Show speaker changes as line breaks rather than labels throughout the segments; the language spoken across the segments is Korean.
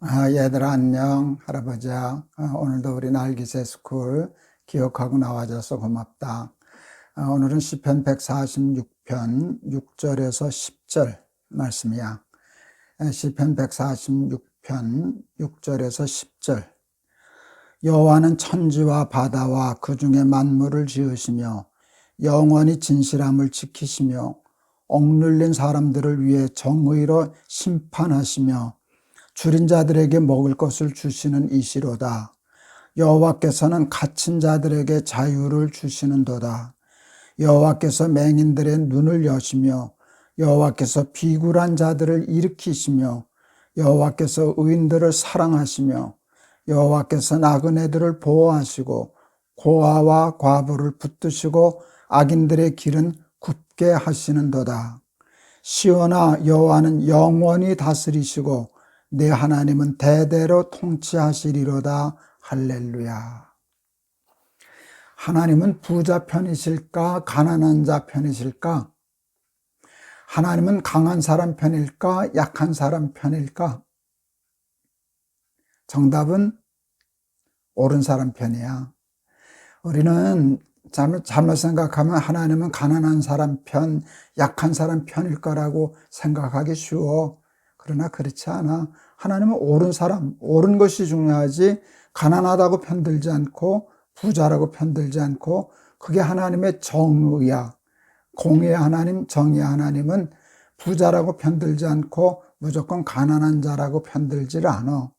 얘들아 안녕. 할아버지야. 오늘도 우리 날기새 스쿨 기억하고 나와줘서 고맙다. 오늘은 시편 146편 6절에서 10절 말씀이야. 시편 146편 6절에서 10절. 여호와는 천지와 바다와 그 중에 만물을 지으시며 영원히 진실함을 지키시며 억눌린 사람들을 위해 정의로 심판하시며 줄인 자들에게 먹을 것을 주시는 이시로다. 여호와께서는 갇힌 자들에게 자유를 주시는도다. 여호와께서 맹인들의 눈을 여시며 여호와께서 비굴한 자들을 일으키시며 여호와께서 의인들을 사랑하시며 여호와께서 나그네들을 보호하시고 고아와 과부를 붙드시고 악인들의 길은 굽게 하시는도다. 시온아, 여호와는 영원히 다스리시고 내 하나님은 대대로 통치하시리로다. 할렐루야. 하나님은 부자 편이실까? 가난한 자 편이실까? 하나님은 강한 사람 편일까? 약한 사람 편일까? 정답은 옳은 사람 편이야. 우리는 잘못 생각하면 하나님은 가난한 사람 편, 약한 사람 편일 거라고 생각하기 쉬워. 그러나 그렇지 않아. 하나님은 옳은 사람, 옳은 것이 중요하지 가난하다고 편들지 않고 부자라고 편들지 않고 그게 하나님의 정의야. 공의의 하나님, 정의의 하나님은 부자라고 편들지 않고 무조건 가난한 자라고 편들지를 않아.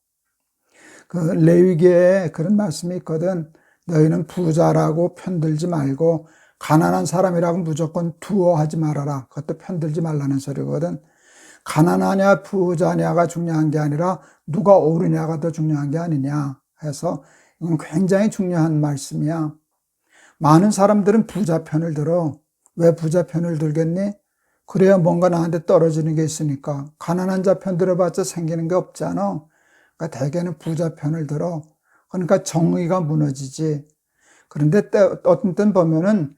그 레위기에 그런 말씀이 있거든. 너희는 부자라고 편들지 말고 가난한 사람이라고 무조건 두어하지 말아라. 그것도 편들지 말라는 소리거든. 가난하냐 부자냐가 중요한 게 아니라 누가 옳으냐가 더 중요한 게 아니냐 해서 이건 굉장히 중요한 말씀이야. 많은 사람들은 부자 편을 들어. 왜 부자 편을 들겠니? 그래야 뭔가 나한테 떨어지는 게 있으니까. 가난한 자 편 들어봤자 생기는 게 없잖아. 그러니까 대개는 부자 편을 들어. 그러니까 정의가 무너지지. 그런데 어떤 때 보면은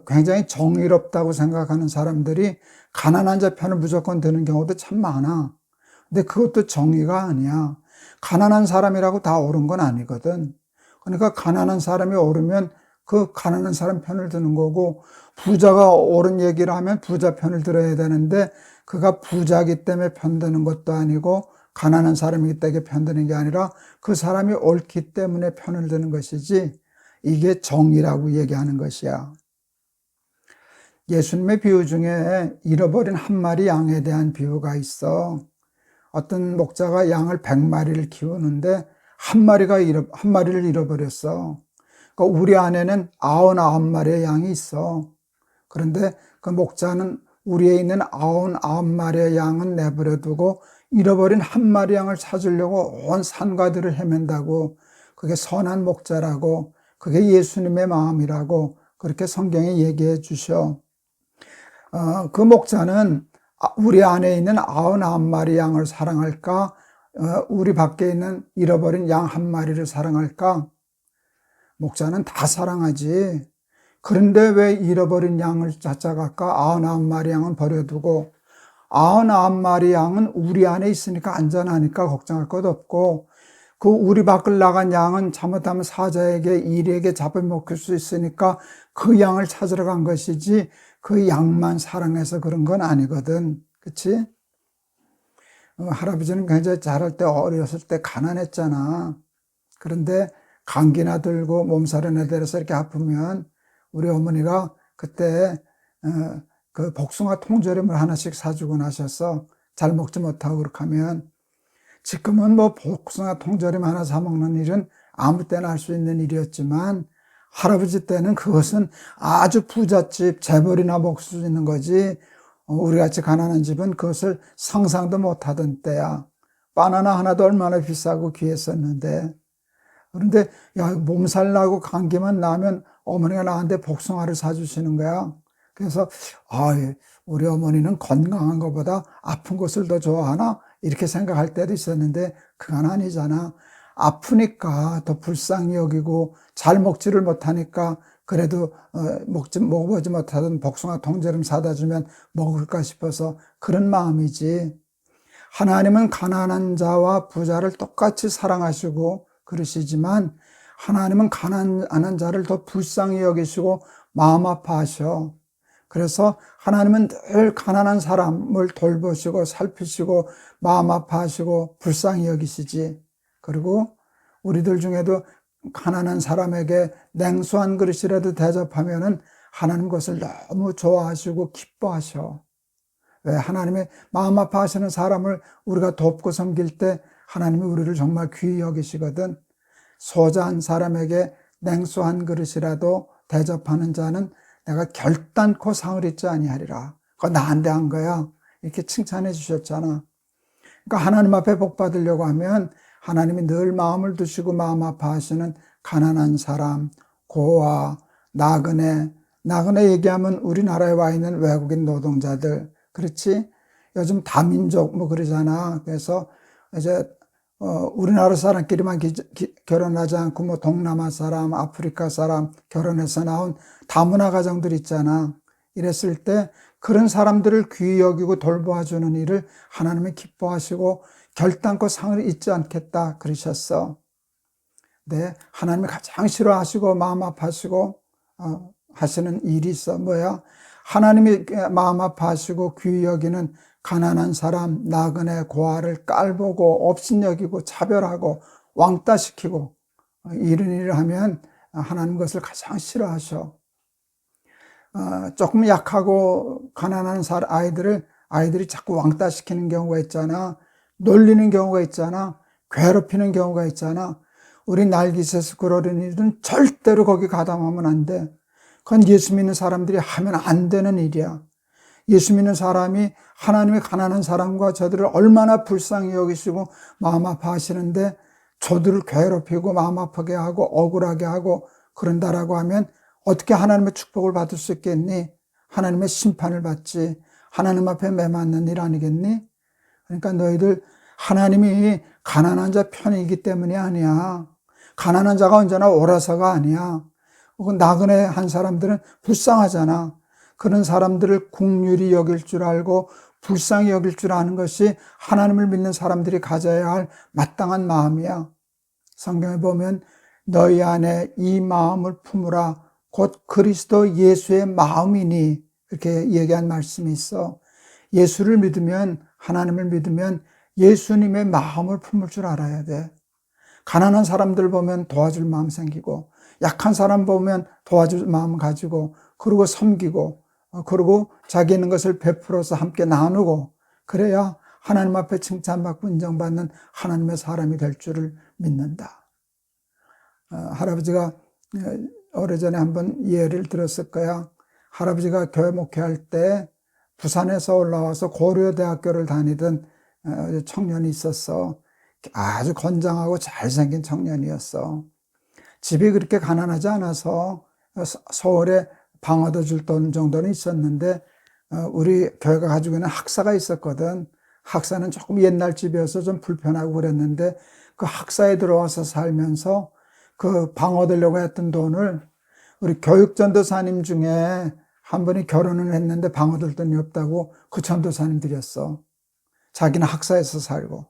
굉장히 정의롭다고 생각하는 사람들이 가난한 자 편을 무조건 드는 경우도 참 많아. 근데 그것도 정의가 아니야. 가난한 사람이라고 다 옳은 건 아니거든. 그러니까 가난한 사람이 옳으면 그 가난한 사람 편을 드는 거고, 부자가 옳은 얘기를 하면 부자 편을 들어야 되는데 그가 부자기 때문에 편드는 것도 아니고 가난한 사람이기 때문에 편드는 게 아니라 그 사람이 옳기 때문에 편을 드는 것이지, 이게 정의라고 얘기하는 것이야. 예수님의 비유 중에 잃어버린 한 마리 양에 대한 비유가 있어. 어떤 목자가 양을 100마리를 키우는데 한 마리를 잃어버렸어. 그러니까 우리 안에는 99마리의 양이 있어. 그런데 그 목자는 우리에 있는 99마리의 양은 내버려 두고 잃어버린 한 마리 양을 찾으려고 온 산과들을 헤맨다고. 그게 선한 목자라고, 그게 예수님의 마음이라고 그렇게 성경에 얘기해 주셔. 그 목자는 우리 안에 있는 99마리 양을 사랑할까? 우리 밖에 있는 잃어버린 양 한 마리를 사랑할까? 목자는 다 사랑하지. 그런데 왜 잃어버린 양을 찾아갈까? 99마리 양은 버려두고, 99마리 양은 우리 안에 있으니까 안전하니까 걱정할 것 없고, 그 우리 밖을 나간 양은 잘못하면 사자에게 이리에게 잡아먹힐 수 있으니까 그 양을 찾으러 간 것이지 그 양만 사랑해서 그런 건 아니거든. 그치? 할아버지는 굉장히 자랄 때 어렸을 때 가난했잖아. 그런데 감기나 들고 몸살에 내려서 이렇게 아프면 우리 어머니가 그때 그 복숭아 통조림을 하나씩 사주고 나셔서 잘 먹지 못하고 그렇게 하면, 지금은 뭐 복숭아 통조림 하나 사 먹는 일은 아무 때나 할 수 있는 일이었지만 할아버지 때는 그것은 아주 부잣집 재벌이나 먹을 수 있는 거지, 우리같이 가난한 집은 그것을 상상도 못하던 때야. 바나나 하나도 얼마나 비싸고 귀했었는데. 그런데 야, 몸살 나고 감기만 나면 어머니가 나한테 복숭아를 사주시는 거야. 그래서 우리 어머니는 건강한 것보다 아픈 것을 더 좋아하나? 이렇게 생각할 때도 있었는데 그건 아니잖아. 아프니까 더 불쌍히 여기고 잘 먹지를 못하니까 그래도 먹어보지 못하던 복숭아 통조림 사다 주면 먹을까 싶어서 그런 마음이지. 하나님은 가난한 자와 부자를 똑같이 사랑하시고 그러시지만 하나님은 가난한 자를 더 불쌍히 여기시고 마음 아파하셔. 그래서 하나님은 늘 가난한 사람을 돌보시고 살피시고 마음 아파하시고 불쌍히 여기시지. 그리고 우리들 중에도 가난한 사람에게 냉수한 그릇이라도 대접하면은 하나님 그것을 너무 좋아하시고 기뻐하셔. 왜? 하나님의 마음 아파하시는 사람을 우리가 돕고 섬길 때 하나님이 우리를 정말 귀히 여기시거든. 소자한 사람에게 냉수한 그릇이라도 대접하는 자는 내가 결단코 상을 잊지 아니하리라. 그거 나한테 한 거야. 이렇게 칭찬해 주셨잖아. 그러니까 하나님 앞에 복 받으려고 하면 하나님이 늘 마음을 두시고 마음 아파하시는 가난한 사람, 고아, 나그네 얘기하면 우리나라에 와 있는 외국인 노동자들, 그렇지? 요즘 다민족 뭐 그러잖아. 그래서 이제 우리나라 사람끼리만 결혼하지 않고 뭐 동남아 사람, 아프리카 사람 결혼해서 나온 다문화 가정들 있잖아. 이랬을 때 그런 사람들을 귀히 여기고 돌보아주는 일을 하나님이 기뻐하시고 결단코 상을 잊지 않겠다 그러셨어. 네, 하나님이 가장 싫어하시고 마음 아파하시고 하시는 일이 있어. 뭐야? 하나님이 마음 아파하시고 귀히 여기는 가난한 사람, 나그네, 고아를 깔보고 업신여기고 차별하고 왕따시키고 이런 일을 하면 하나님 그것을 가장 싫어하셔. 조금 약하고 가난한 아이들이 자꾸 왕따시키는 경우가 있잖아. 놀리는 경우가 있잖아. 괴롭히는 경우가 있잖아. 우리 날깃에서 그러는 일은 절대로 거기 가담하면 안 돼. 그건 예수 믿는 사람들이 하면 안 되는 일이야. 예수 믿는 사람이 하나님의 가난한 사람과 저들을 얼마나 불쌍히 여기시고 마음 아파하시는데 저들을 괴롭히고 마음 아프게 하고 억울하게 하고 그런다라고 하면 어떻게 하나님의 축복을 받을 수 있겠니? 하나님의 심판을 받지. 하나님 앞에 매맞는 일 아니겠니? 그러니까 너희들 하나님이 가난한 자 편이기 때문이 아니야. 가난한 자가 언제나 옳아서가 아니야. 혹은 나그네 한 사람들은 불쌍하잖아. 그런 사람들을 긍휼히 여길 줄 알고 불쌍히 여길 줄 아는 것이 하나님을 믿는 사람들이 가져야 할 마땅한 마음이야. 성경에 보면 너희 안에 이 마음을 품으라 곧 그리스도 예수의 마음이니 이렇게 얘기한 말씀이 있어. 예수를 믿으면 하나님을 믿으면 예수님의 마음을 품을 줄 알아야 돼. 가난한 사람들 보면 도와줄 마음 생기고 약한 사람 보면 도와줄 마음 가지고 그리고 섬기고 그리고 자기 있는 것을 베풀어서 함께 나누고 그래야 하나님 앞에 칭찬받고 인정받는 하나님의 사람이 될 줄을 믿는다. 할아버지가 오래전에 한번 예를 들었을 거야. 할아버지가 교회 목회할 때 부산에서 올라와서 고려대학교를 다니던 청년이 있었어. 아주 건장하고 잘생긴 청년이었어. 집이 그렇게 가난하지 않아서 서울에 방 얻어줄 돈 정도는 있었는데 우리 교회가 가지고 있는 학사가 있었거든. 학사는 조금 옛날 집이어서 좀 불편하고 그랬는데 그 학사에 들어와서 살면서 그 방 얻으려고 했던 돈을 우리 교육전도사님 중에 한 분이 결혼을 했는데 방 얻을 돈이 없다고 그 전도사님 드렸어. 자기는 학사에서 살고.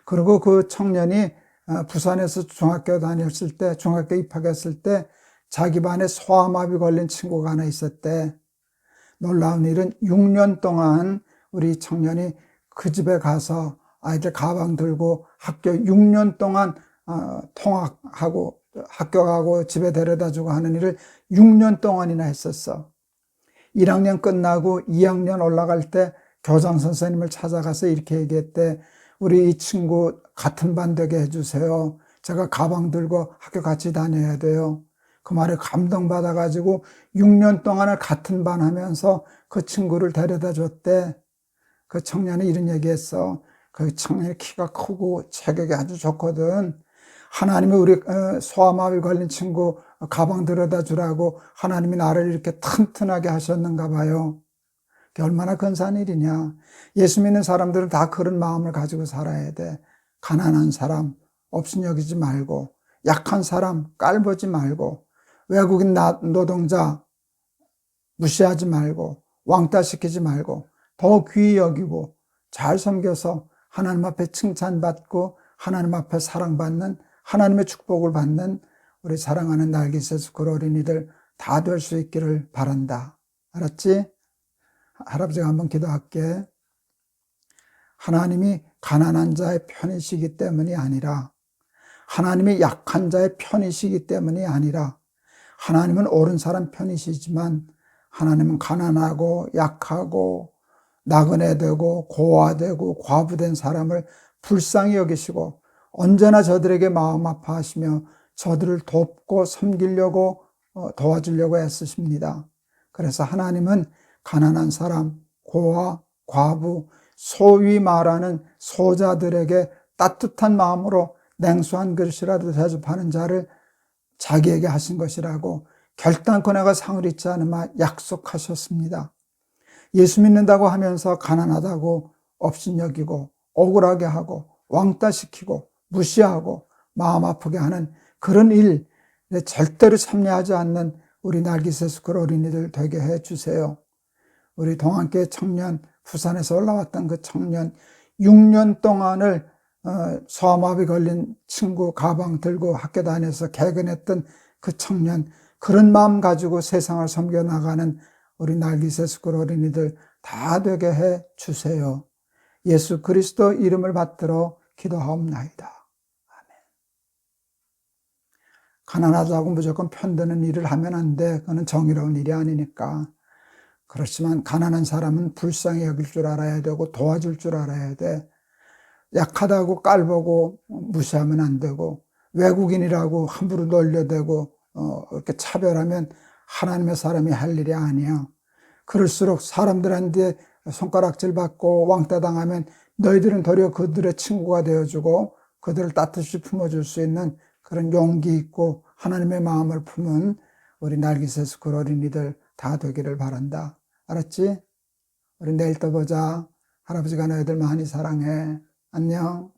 그리고 그 청년이 부산에서 중학교 다녔을 때, 중학교 입학했을 때 자기 반에 소아마비 걸린 친구가 하나 있었대. 놀라운 일은 6년 동안 우리 청년이 그 집에 가서 아이들 가방 들고 학교 6년 동안 통학하고 학교 가고 집에 데려다 주고 하는 일을 6년 동안이나 했었어. 1학년 끝나고 2학년 올라갈 때 교장 선생님을 찾아가서 이렇게 얘기했대. 우리 이 친구 같은 반 되게 해주세요. 제가 가방 들고 학교 같이 다녀야 돼요. 그 말에 감동받아가지고 6년 동안을 같은 반 하면서 그 친구를 데려다 줬대. 그 청년이 이런 얘기했어. 그 청년이 키가 크고 체격이 아주 좋거든. 하나님이 우리 소아마비 걸린 친구 가방 들여다 주라고 하나님이 나를 이렇게 튼튼하게 하셨는가 봐요. 그게 얼마나 근사한 일이냐. 예수 믿는 사람들은 다 그런 마음을 가지고 살아야 돼. 가난한 사람 업신여기지 말고, 약한 사람 깔보지 말고, 외국인 노동자 무시하지 말고, 왕따시키지 말고 더 귀히 여기고 잘 섬겨서 하나님 앞에 칭찬받고 하나님 앞에 사랑받는, 하나님의 축복을 받는 우리 사랑하는 날깃의 그 어린이들 다 될 수 있기를 바란다. 알았지? 할아버지가 한번 기도할게. 하나님이 가난한 자의 편이시기 때문이 아니라, 하나님이 약한 자의 편이시기 때문이 아니라, 하나님은 옳은 사람 편이시지만 하나님은 가난하고 약하고 나그네되고 고아되고 과부된 사람을 불쌍히 여기시고 언제나 저들에게 마음 아파하시며 저들을 돕고 섬기려고 도와주려고 애쓰십니다. 그래서 하나님은 가난한 사람, 고아, 과부, 소위 말하는 소자들에게 따뜻한 마음으로 냉수한 그릇이라도 대접하는 자를 자기에게 하신 것이라고 결단코 내가 상을 잊지 않으마 약속하셨습니다. 예수 믿는다고 하면서 가난하다고 업신여기고 억울하게 하고 왕따시키고 무시하고 마음 아프게 하는 그런 일에 절대로 참여하지 않는 우리 날깃의 그 어린이들 되게 해주세요. 우리 동안교회 청년, 부산에서 올라왔던 그 청년 6년 동안을 소아마비 걸린 친구 가방 들고 학교 다녀서 개근했던 그 청년, 그런 마음 가지고 세상을 섬겨나가는 우리 날깃의 그 어린이들 다 되게 해 주세요. 예수 그리스도 이름을 받들어 기도하옵나이다. 아멘. 가난하다고 무조건 편드는 일을 하면 안 돼. 그건 정의로운 일이 아니니까. 그렇지만 가난한 사람은 불쌍히 여길 줄 알아야 되고 도와줄 줄 알아야 돼. 약하다고 깔보고 무시하면 안 되고, 외국인이라고 함부로 놀려대고 이렇게 차별하면 하나님의 사람이 할 일이 아니야. 그럴수록 사람들한테 손가락질 받고 왕따 당하면 너희들은 도리어 그들의 친구가 되어주고 그들을 따뜻이 품어줄 수 있는 그런 용기 있고 하나님의 마음을 품은 우리 날깃의 그 어린이들 다 되기를 바란다. 알았지? 우리 내일 또 보자. 할아버지가 너희들 많이 사랑해. 안녕.